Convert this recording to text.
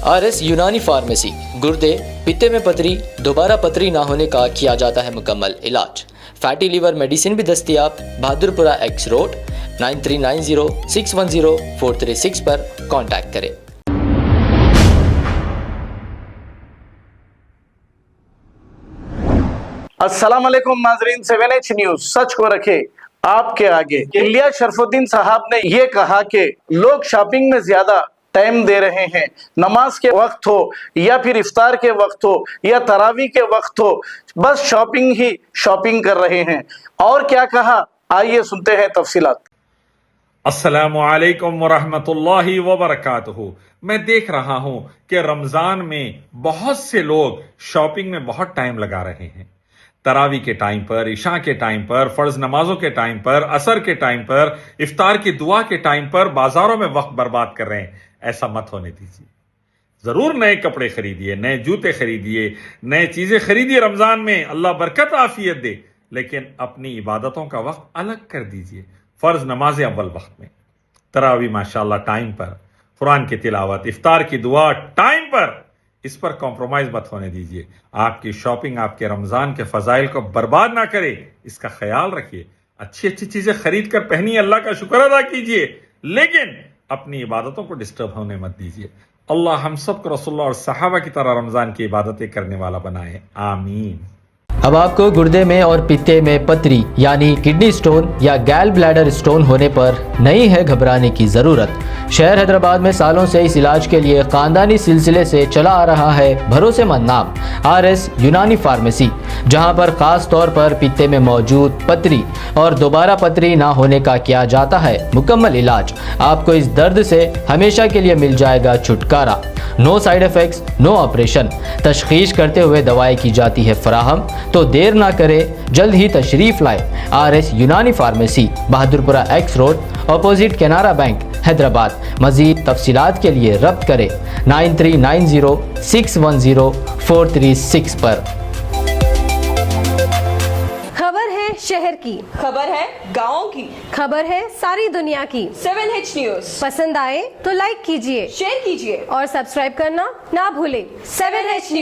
RS Unani pharmacy, गुर्दे, पित्ते में पथरी, दोबारा पथरी ना होने का किया जाता है मुकम्मल इलाज। फैटी लीवर मेडिसिन भी दस्तियाब। बहादुरपुरा X रोड 9390610436 पर कांटेक्ट करें। अस्सलाम वालेकुम नाजरीन, 7H न्यूज सच को रखे आपके आगे। इलिया शरफुद्दीन साहब ने ये कहा कि लोग शॉपिंग में ज्यादा टाइम दे रहे हैं। नमाज के वक्त हो या फिर इफ्तार के वक्त हो या तरावी के वक्त हो, बस शॉपिंग ही शॉपिंग कर रहे हैं। और क्या कहा, आइए सुनते हैं तफसीलात। अस्सलामु अलैकुम वरहमतुल्लाहि वबरकातुहू। मैं देख रहा हूं कि रमजान में बहुत से लोग शॉपिंग में बहुत टाइम लगा रहे हैं। तरावी के टाइम पर, इशा के टाइम पर, फर्ज नमाजों के टाइम पर, असर के टाइम पर, इफ्तार की दुआ के टाइम पर बाजारों में वक्त बर्बाद कर रहे हैं। ऐसा मत होने दीजिए। जरूर नए कपड़े खरीदिए, नए जूते खरीदिए, नए चीजें खरीदिए रमजान में, अल्लाह बरकत आफियत दे, लेकिन अपनी इबादतों का वक्त अलग कर दीजिए। फर्ज नमाज अव्वल वक्त में, तरावी माशाल्लाह टाइम पर, कुरान की तिलावत, इफ्तार की दुआ टाइम पर, इस पर कॉम्प्रोमाइज मत होने दीजिए। आपकी शॉपिंग आपके रमजान के फजाइल को बर्बाद ना करे, इसका ख्याल रखिए। अच्छी अच्छी चीजें खरीद कर पहनिए, अल्लाह का शुक्र अदा कीजिए, लेकिन अपनी इबादतों को डिस्टर्ब होने मत दीजिए। अल्लाह हम सबको रसूलुल्लाह और सहाबा की तरह रमजान की इबादतें करने वाला बनाए, आमीन। अब आपको गुर्दे में और पित्ते में पथरी यानी किडनी स्टोन या गैल ब्लैडर स्टोन होने पर नहीं है घबराने की ज़रूरत। शहर हैदराबाद में सालों से इस इलाज के लिए ख़ानदानी सिलसिले से चला आ रहा है भरोसेमंद नाम RS यूनानी फार्मेसी, जहां पर ख़ास तौर पर पित्ते में मौजूद पथरी और दोबारा पथरी ना होने का किया जाता है मुकम्मल इलाज। आपको इस दर्द से हमेशा के लिए मिल जाएगा छुटकारा। No side effects, no operation. तशखीस करते हुए दवाएं की जाती है फराहम, तो देर ना करें, जल्द ही तशरीफ लाए। RS Unani pharmacy, Bahadurpura X road, opposite Canara bank, Hyderabad. मजीद तफसीलात के लिए रब्त करें 9390610436 पर। खबर है शहर की, खबर है गाँव की, खबर है सारी दुनिया की। 7H न्यूज पसंद आए तो लाइक कीजिए, शेयर कीजिए और सब्सक्राइब करना ना भूलें। 7H news.